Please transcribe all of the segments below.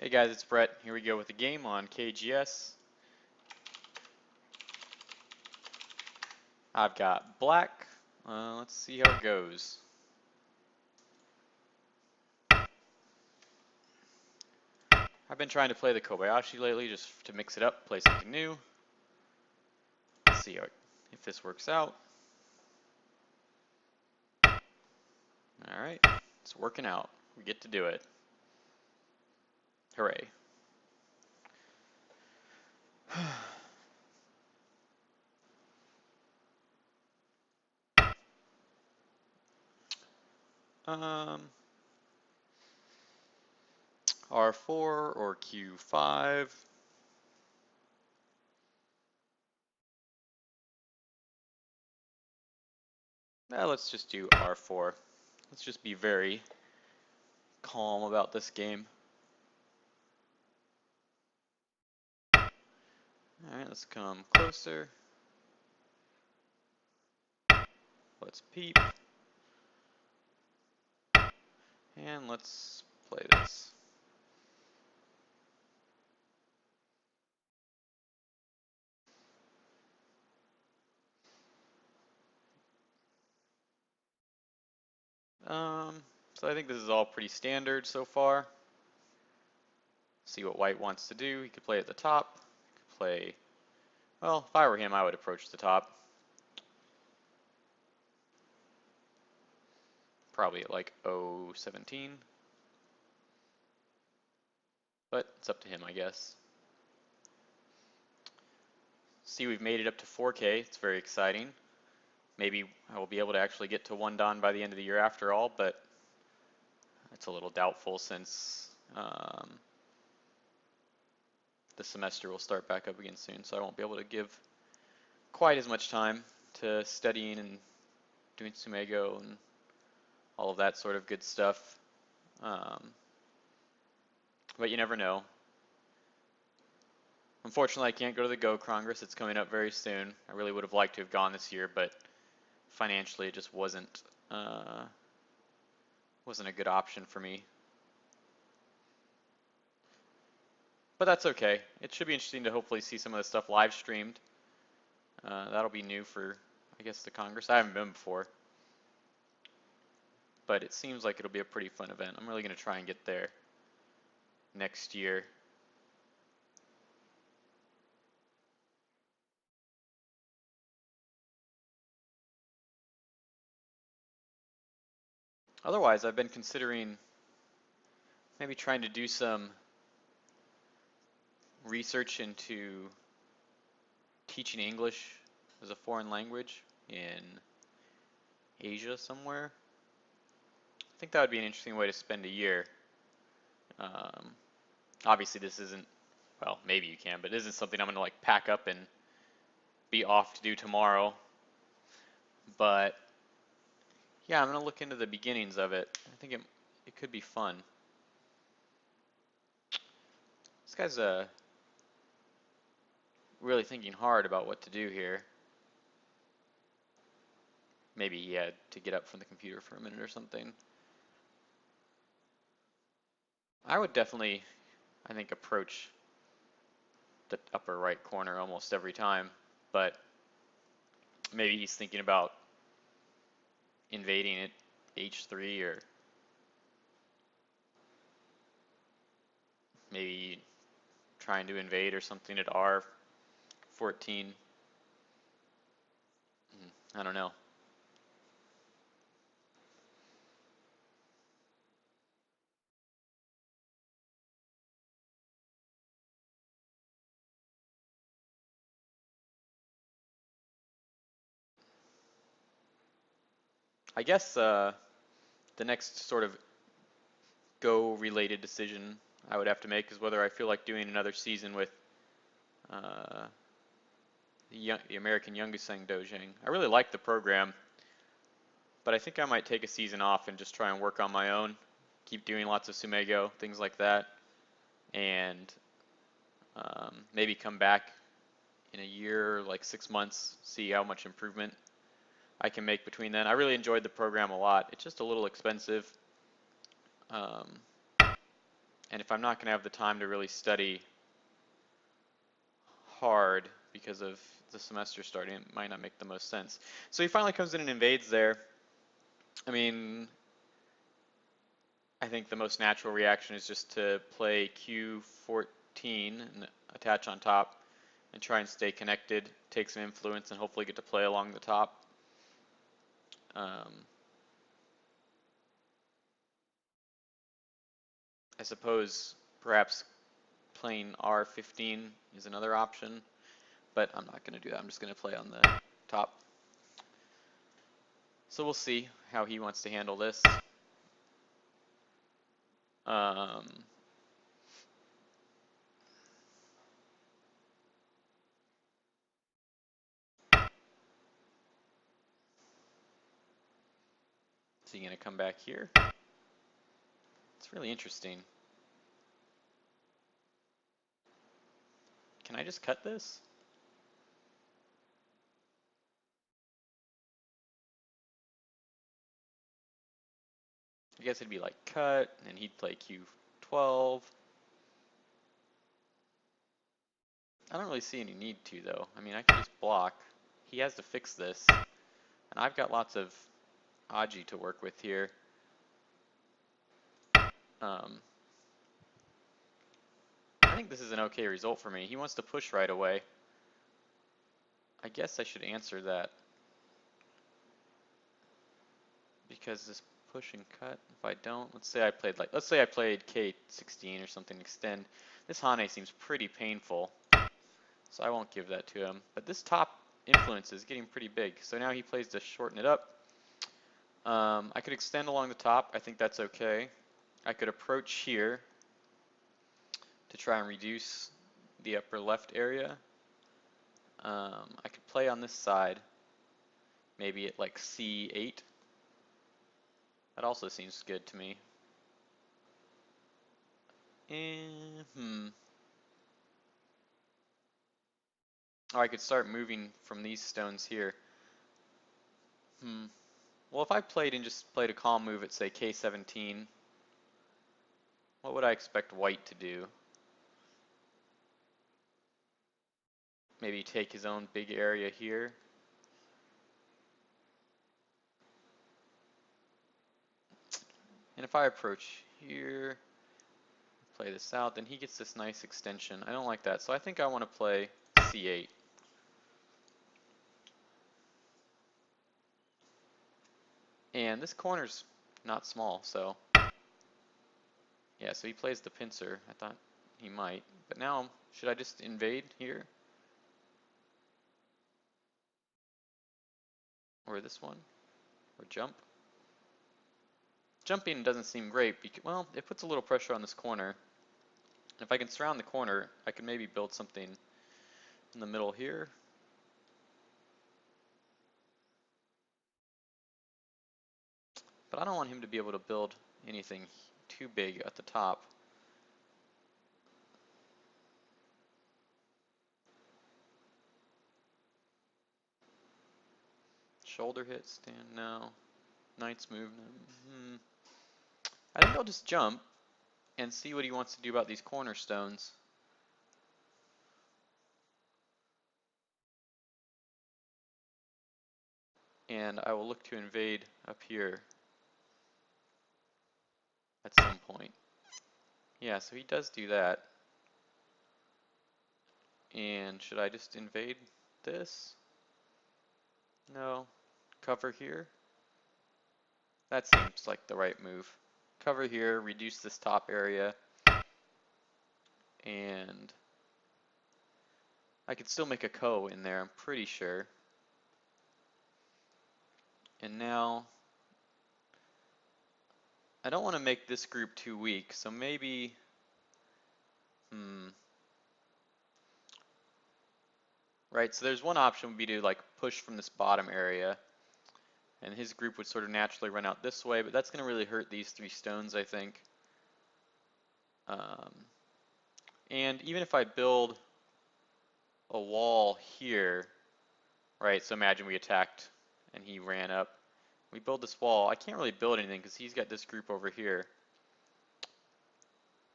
Hey guys, it's Brett. Here we go with the game on KGS. I've got black. Let's see how it goes. I've been trying to play the Kobayashi lately just to mix it up, play something new. Let's see if this works out. Alright, it's working out. We get to do it. Hooray. R4 or Q5. Let's just do R4. Let's just be very calm about this game. Alright, let's come closer. Let's peep. And let's play this. So I think this is all pretty standard so far. See what white wants to do. He could play at the top. He could play, well, if I were him, I would approach the top. Probably at like 0.17. But it's up to him, I guess. See, we've made it up to 4K. It's very exciting. Maybe I will be able to actually get to 1 Dan by the end of the year after all, but it's a little doubtful since the semester will start back up again soon, so I won't be able to give quite as much time to studying and doing Sumego and all of that sort of good stuff. But you never know. Unfortunately, I can't go to the Go Congress. It's coming up very soon. I really would have liked to have gone this year, but financially it just wasn't a good option for me. But that's okay. It should be interesting to hopefully see some of the stuff live streamed. That'll be new for, I guess, the Congress. I haven't been before. But it seems like it'll be a pretty fun event. I'm really going to try and get there next year. Otherwise, I've been considering maybe trying to do some research into teaching English as a foreign language in Asia somewhere. I think that would be an interesting way to spend a year. Obviously this isn't, well, maybe you can, but it isn't something I'm going to like pack up and be off to do tomorrow. But yeah, I'm going to look into the beginnings of it. I think it could be fun. This guy's really thinking hard about what to do here. Maybe he had to get up from the computer for a minute or something. I would definitely, I think, approach the upper right corner almost every time, but maybe he's thinking about invading at H3 or maybe trying to invade or something at R14. I don't know. I guess the next sort of Go related decision I would have to make is whether I feel like doing another season with the American Younguseng Dojang. I really like the program, but I think I might take a season off and just try and work on my own, keep doing lots of Sumego, things like that, and maybe come back in a year, like 6 months, see how much improvement I can make between then. I really enjoyed the program a lot. It's just a little expensive. And if I'm not going to have the time to really study hard because of the semester starting, it might not make the most sense. So he finally comes in and invades there. I mean, I think the most natural reaction is just to play Q14 and attach on top and try and stay connected, take some influence, and hopefully get to play along the top. I suppose perhaps playing R15 is another option, but I'm not going to do that. I'm just going to play on the top. So we'll see how he wants to handle this. Is he going to come back here? It's really interesting. Can I just cut this? I guess it'd be like cut, and he'd play Q12. I don't really see any need to, though. I mean, I can just block. He has to fix this, and I've got lots of Aji to work with here. I think this is an okay result for me. He wants to push right away. I guess I should answer that, because this push and cut, if I don't, let's say I played K16 or something, extend. This Hane seems pretty painful, so I won't give that to him. But this top influence is getting pretty big, so now he plays to shorten it up. I could extend along the top. I think that's okay. I could approach here to try and reduce the upper left area. I could play on this side, maybe at like C8. That also seems good to me. Or I could start moving from these stones here. Well, if I played and just played a calm move at, say, K17, what would I expect white to do? Maybe take his own big area here. And if I approach here, play this out, then he gets this nice extension. I don't like that, so I think I want to play C8. And this corner's not small, so yeah, so he plays the pincer. I thought he might, but now should I just invade here? Or this one? Or jump? Jumping doesn't seem great because, well, it puts a little pressure on this corner. If I can surround the corner, I can maybe build something in the middle here. But I don't want him to be able to build anything too big at the top. Shoulder hit, stand now. Knight's movement. I think I'll just jump and see what he wants to do about these cornerstones. And I will look to invade up here at some point. Yeah, so he does do that. And should I just invade this? No. Cover here? That seems like the right move. Cover here, reduce this top area, and I could still make a Ko in there, I'm pretty sure. And now, I don't want to make this group too weak, so maybe, right, so there's one option would be to like push from this bottom area, and his group would sort of naturally run out this way, but that's going to really hurt these three stones, I think. And even if I build a wall here, right, so imagine we attacked and he ran up. We build this wall. I can't really build anything because he's got this group over here.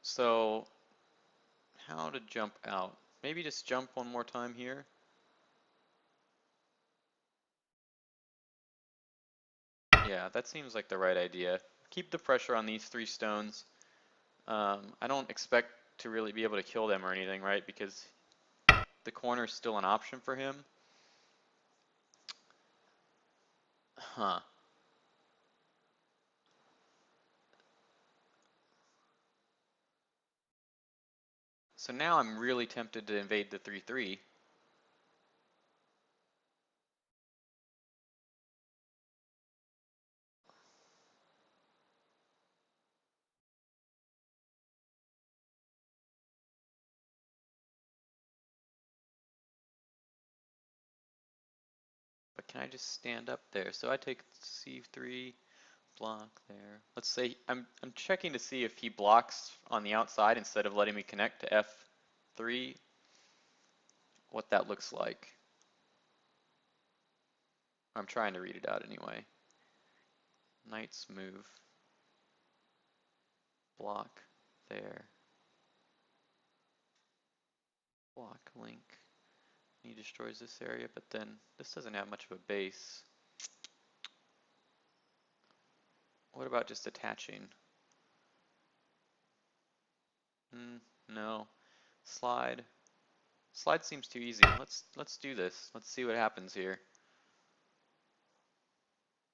So, how to jump out? Maybe just jump one more time here. Yeah, that seems like the right idea. Keep the pressure on these 3 stones. I don't expect to really be able to kill them or anything, right? Because the corner is still an option for him. Huh. So now I'm really tempted to invade the 3-3. But can I just stand up there? So I take C3, block there. Let's say I'm checking to see if he blocks on the outside instead of letting me connect to F3, what that looks like. I'm trying to read it out anyway. Knight's move. Block there. Block link. He destroys this area, but then this doesn't have much of a base. What about just attaching? No. Slide. Slide seems too easy. Let's do this. Let's see what happens here.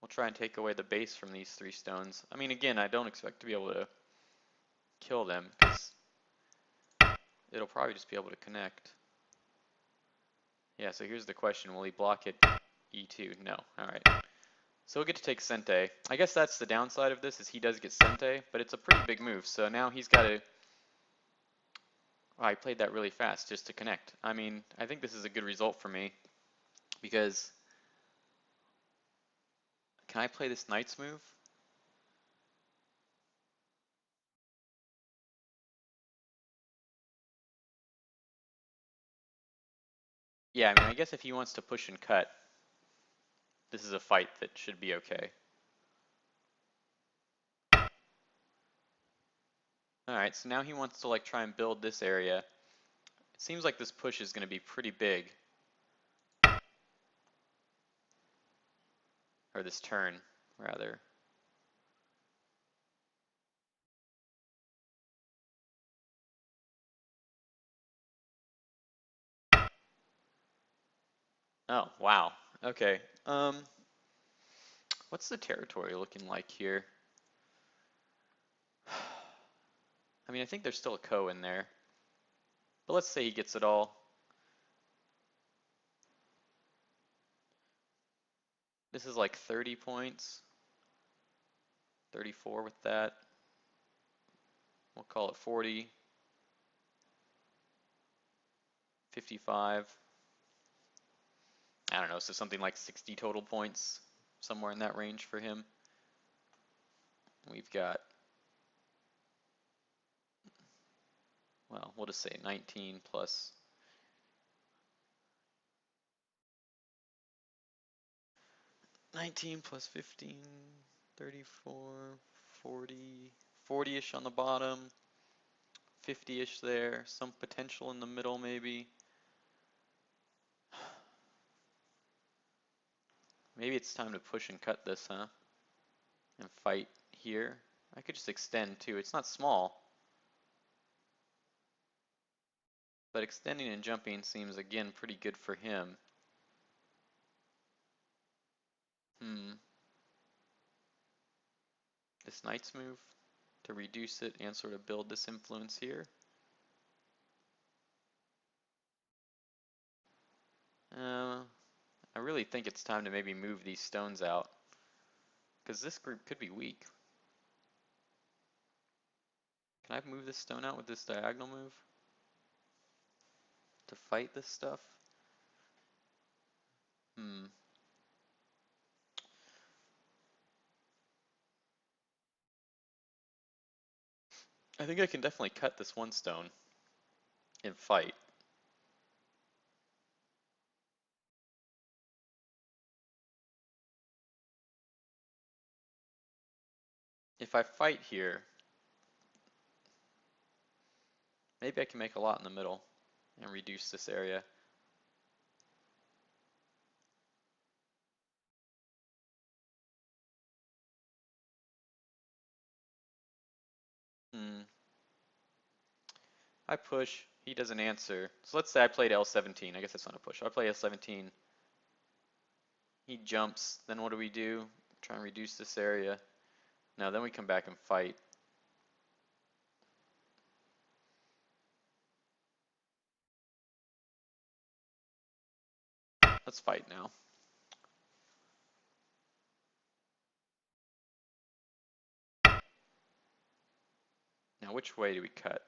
We'll try and take away the base from these 3 stones. I mean, again, I don't expect to be able to kill them because it'll probably just be able to connect. Yeah, so here's the question. Will he block it E2? No. Alright. So we'll get to take Sente. I guess that's the downside of this, is he does get Sente, but it's a pretty big move. So now he's got to... Oh, I played that really fast just to connect. I mean, I think this is a good result for me because... Can I play this Knight's move? Yeah, I mean, I guess if he wants to push and cut, this is a fight that should be okay. Alright, so now he wants to like try and build this area. It seems like this push is going to be pretty big. Or this turn, rather. Oh, wow. Okay. What's the territory looking like here? I mean, I think there's still a Ko in there. But let's say he gets it all. This is like 30 points. 34 with that. We'll call it 40. 55. I don't know, so something like 60 total points, somewhere in that range for him. We've got, well, we'll just say 19 plus 19 plus 15, 34, 40, 40-ish on the bottom, 50-ish there, some potential in the middle maybe. Maybe it's time to push and cut this, huh? And fight here. I could just extend too. It's not small. But extending and jumping seems, again, pretty good for him. This knight's move to reduce it and sort of build this influence here. I really think it's time to maybe move these stones out, because this group could be weak. Can I move this stone out with this diagonal move to fight this stuff? I think I can definitely cut this one stone and fight. If I fight here, Maybe I can make a lot in the middle and reduce this area. Hmm. I push, he doesn't answer. So let's say I played L17. I guess that's not a push. I play L17. He jumps. Then what do? Try and reduce this area. Now then we come back and fight. Let's fight now. Now which way do we cut?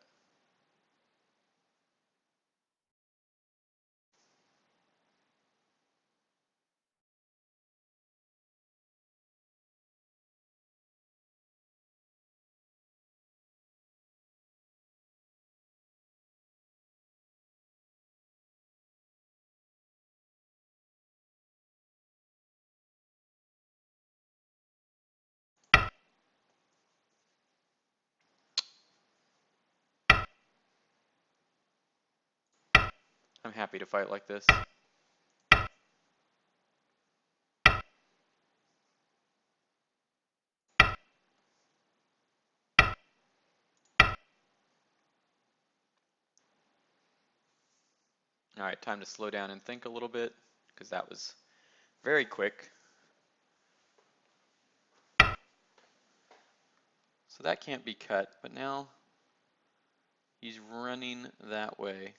I'm happy to fight like this. All right, time to slow down and think a little bit, because that was very quick. So that can't be cut, but now he's running that way.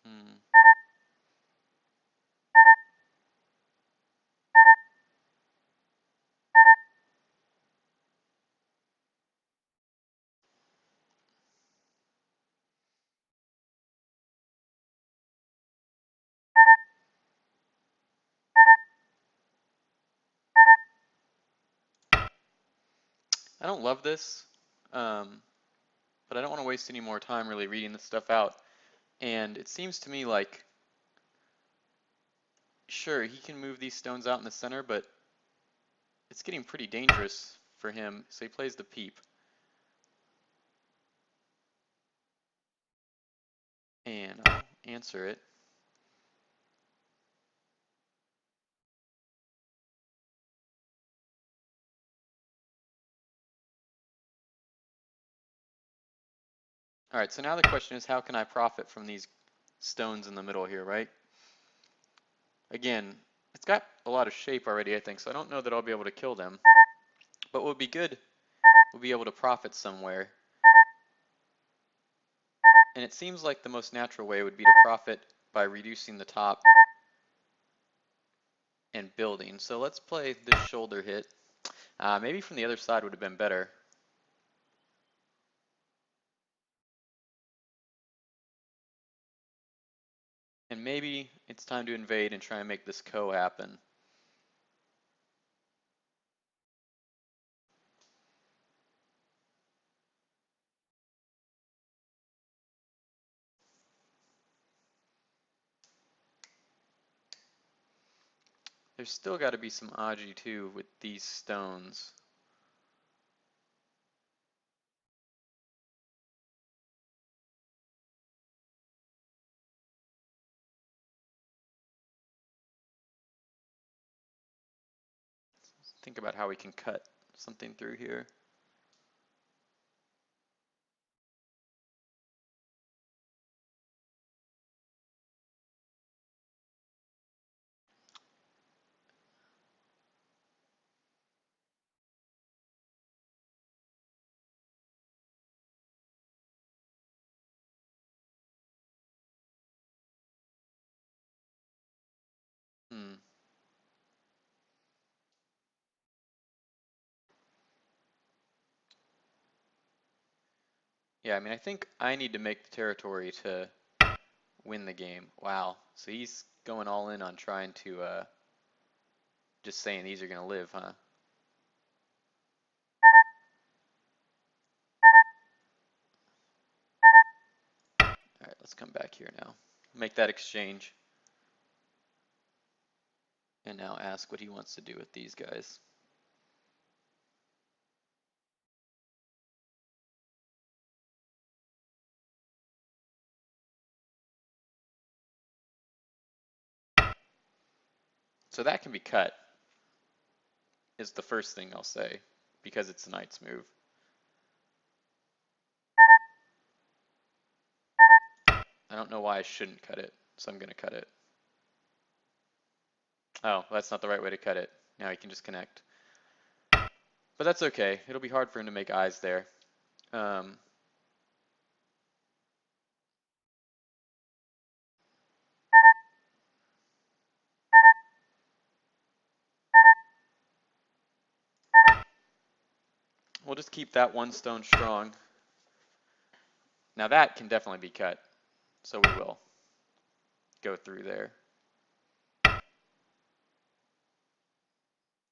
Hmm. I don't love this, but I don't want to waste any more time really reading this stuff out. And it seems to me like, sure, he can move these stones out in the center, but it's getting pretty dangerous for him, so he plays the peep. And I'll answer it. All right, so now the question is, how can I profit from these stones in the middle here, right? Again, it's got a lot of shape already, I think, so I don't know that I'll be able to kill them. But what would be good, we'll be able to profit somewhere. And it seems like the most natural way would be to profit by reducing the top and building. So let's play this shoulder hit. Maybe from the other side would have been better. And maybe it's time to invade and try and make this Ko happen. There's still got to be some Aji too with these stones. Think about how we can cut something through here. Hmm. Yeah, I mean, I think I need to make the territory to win the game. Wow. So he's going all in on trying to just saying these are going to live, huh? All right, let's come back here now. Make that exchange. And now ask what he wants to do with these guys. So that can be cut, is the first thing I'll say, because it's a knight's move. I don't know why I shouldn't cut it, so I'm going to cut it. Oh, that's not the right way to cut it. Now he can just connect. But that's okay. It'll be hard for him to make eyes there. We'll just keep that one stone strong. Now that can definitely be cut, so we will go through there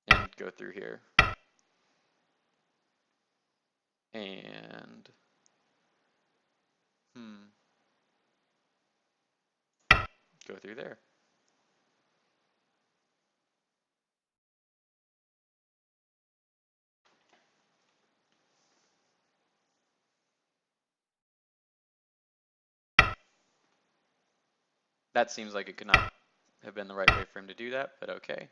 and go through here and go through there. That seems like it could not have been the right way for him to do that, but okay.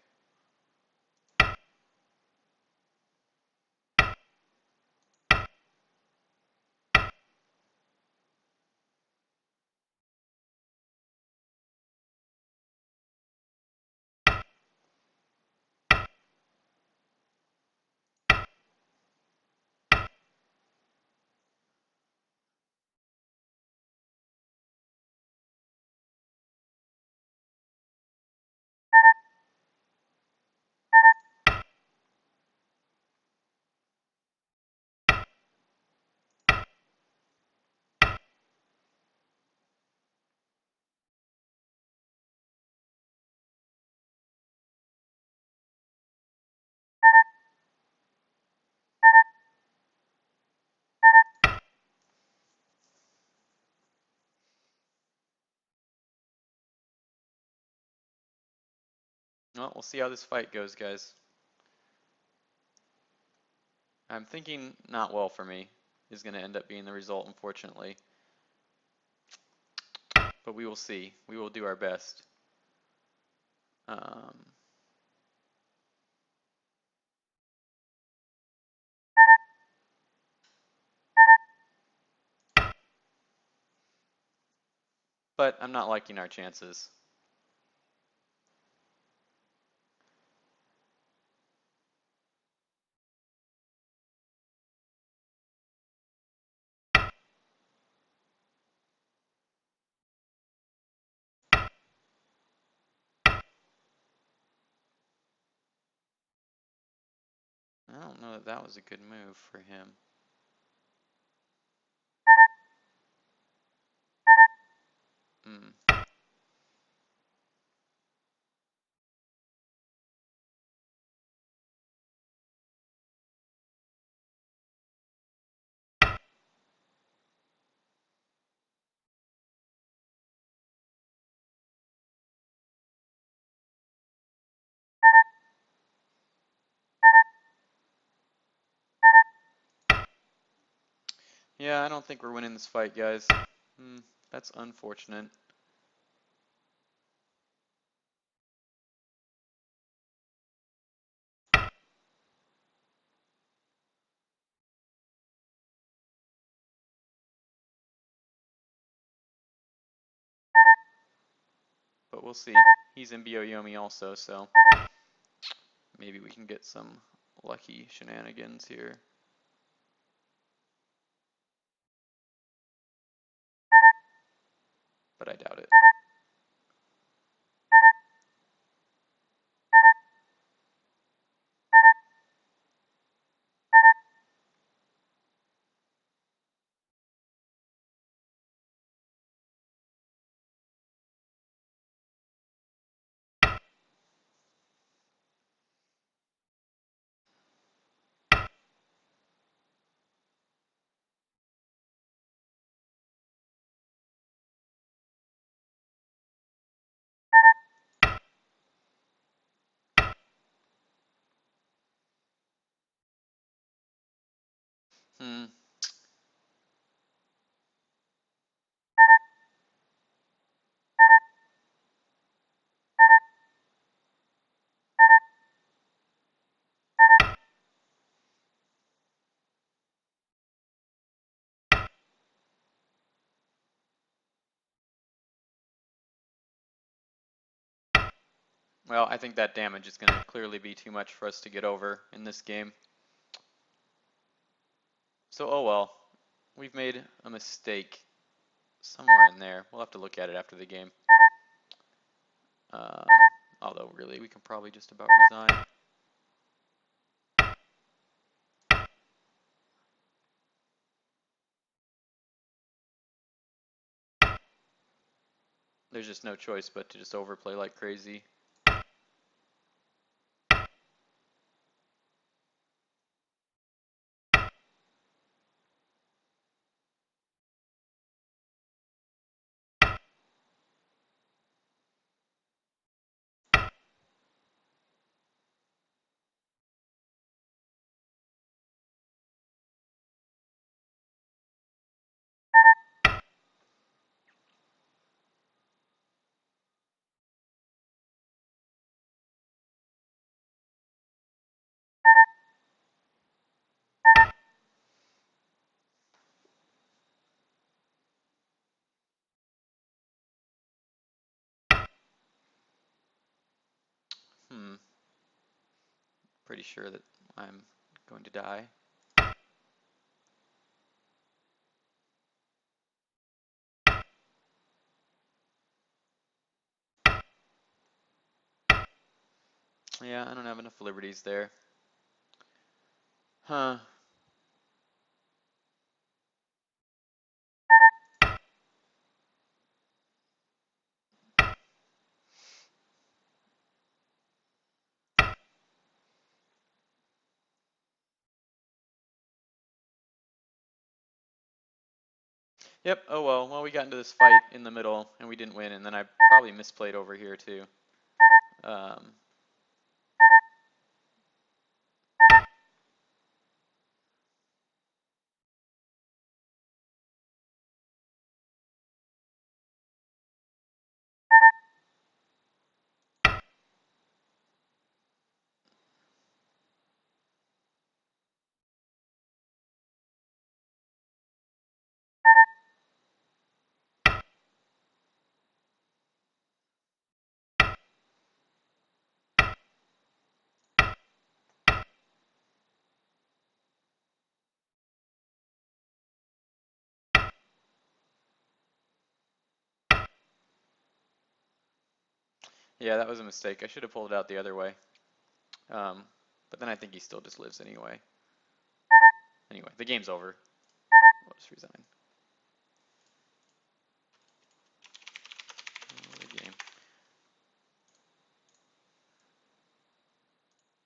Well, we'll see how this fight goes, guys. I'm thinking not well for me is going to end up being the result, unfortunately. But we will see. We will do our best. But I'm not liking our chances. I don't know that that was a good move for him. Yeah, I don't think we're winning this fight, guys. That's unfortunate. But we'll see. He's in Byo-Yomi also, so maybe we can get some lucky shenanigans here. But I doubt it. Well, I think that damage is going to clearly be too much for us to get over in this game. So, oh well. We've made a mistake somewhere in there. We'll have to look at it after the game. Um, Although, really, we can probably just about resign. There's just no choice but to just overplay like crazy. Pretty sure that I'm going to die. Yeah, I don't have enough liberties there. Huh. Yep, oh well. Well, we got into this fight in the middle, and we didn't win, and then I probably misplayed over here, too. Yeah, that was a mistake. I should have pulled it out the other way. But then I think he still just lives anyway. Anyway, the game's over. We'll just resign. The game.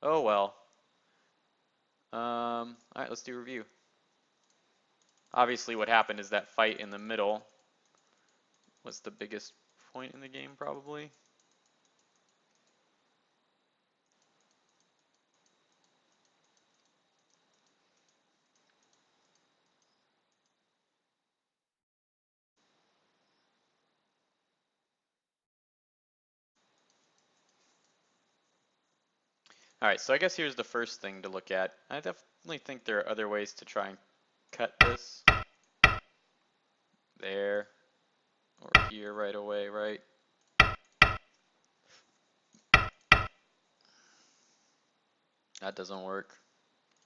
Oh well. Alright, let's do review. Obviously what happened is that fight in the middle was the biggest point in the game, probably. Alright, so I guess here's the first thing to look at. I definitely think there are other ways to try and cut this. There. Or here right away, right? That doesn't work.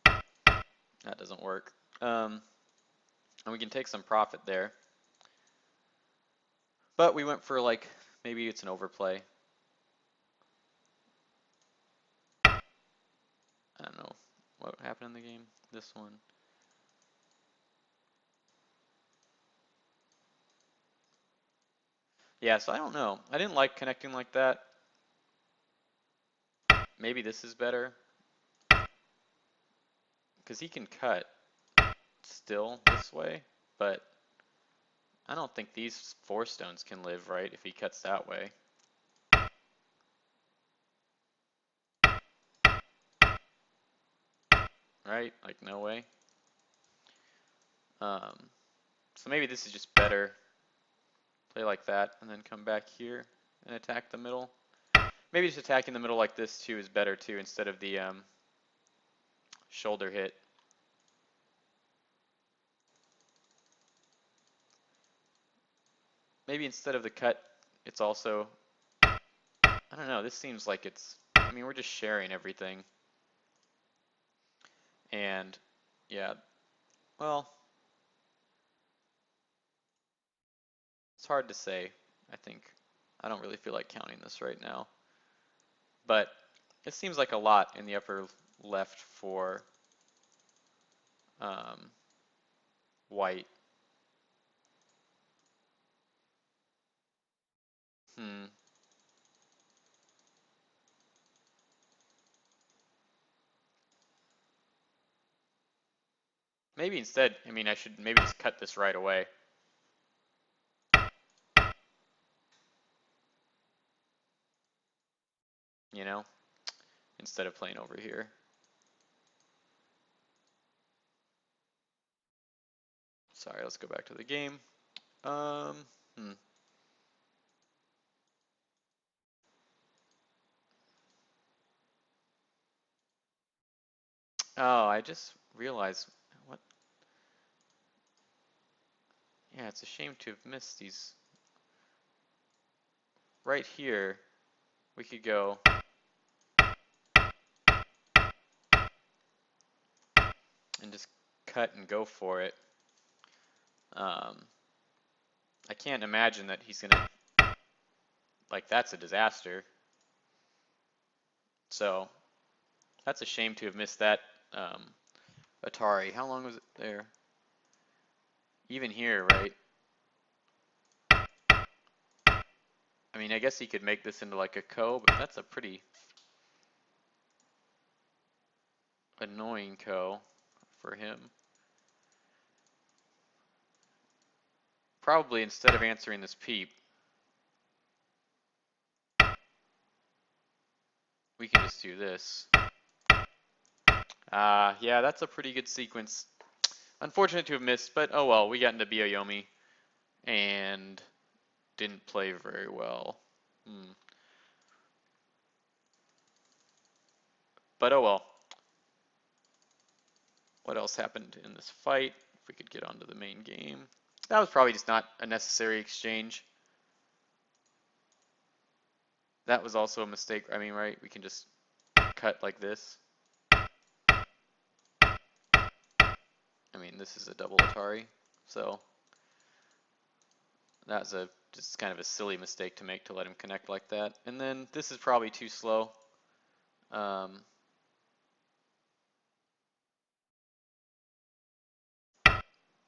That doesn't work. And we can take some profit there. But we went for like, maybe it's an overplay. I don't know what happened in the game. This one. Yeah, so I don't know. I didn't like connecting like that. Maybe this is better. Because he can cut still this way, but I don't think these 4 stones can live right if he cuts that way. Right? Like, no way. So maybe this is just better. Play like that, and then come back here and attack the middle. Maybe just attacking the middle like this too is better too, instead of the shoulder hit. Maybe instead of the cut, it's also I don't know, this seems like it's, I mean, we're just sharing everything. And yeah, well, it's hard to say. I think I don't really feel like counting this right now. But it seems like a lot in the upper left for um, white. Hmm. Maybe instead, I mean, I should maybe just cut this right away. You know, instead of playing over here. Sorry, let's go back to the game. Um, hmm. Oh, I just realized what? Yeah, it's a shame to have missed these. Right here, we could go and just cut and go for it. I can't imagine that he's gonna, like, that's a disaster. So that's a shame to have missed that Atari. How long was it there? Even here, right? I mean, I guess he could make this into like a ko, but that's a pretty annoying ko for him. Probably instead of answering this peep, we can just do this. Yeah, that's a pretty good sequence. Unfortunate to have missed, but oh well, we got into Bioyomi and didn't play very well. But oh well. What else happened in this fight? If we could get onto the main game. That was probably just not a necessary exchange. That was also a mistake. I mean, right? We can just cut like this. I mean, this is a double Atari, so that's a just kind of a silly mistake to make to let him connect like that. And then this is probably too slow.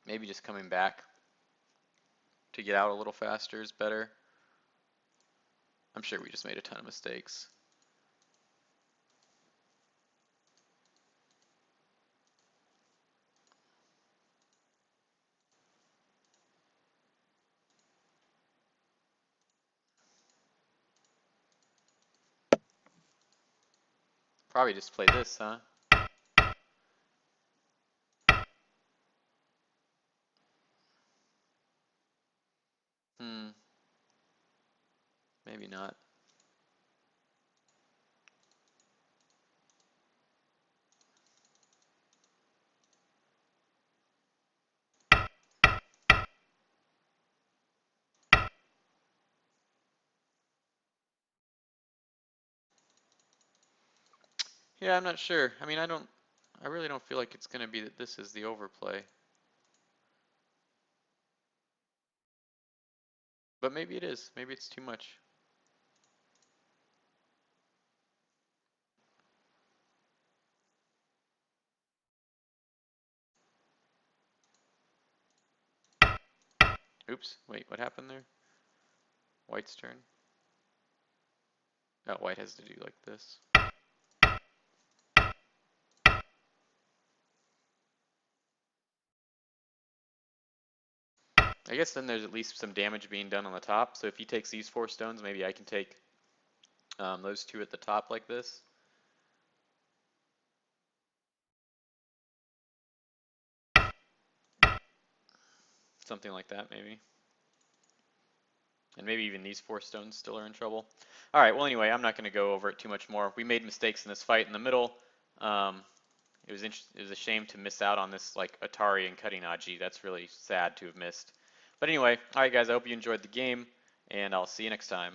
Maybe just coming back to get out a little faster is better. I'm sure we just made a ton of mistakes. Probably just play this, huh? Maybe not. Yeah, I'm not sure. I mean, I really don't feel like it's going to be that this is the overplay. But maybe it is. Maybe it's too much. Oops, wait, what happened there? White's turn. Oh, white has to do like this. I guess then there's at least some damage being done on the top. So if he takes these 4 stones, maybe I can take those 2 at the top like this. Something like that, maybe. And maybe even these 4 stones still are in trouble. All right, well, anyway, I'm not going to go over it too much more. We made mistakes in this fight in the middle. It was a shame to miss out on this like Atari and cutting Aji. That's really sad to have missed. But anyway, all right, guys, I hope you enjoyed the game, and I'll see you next time.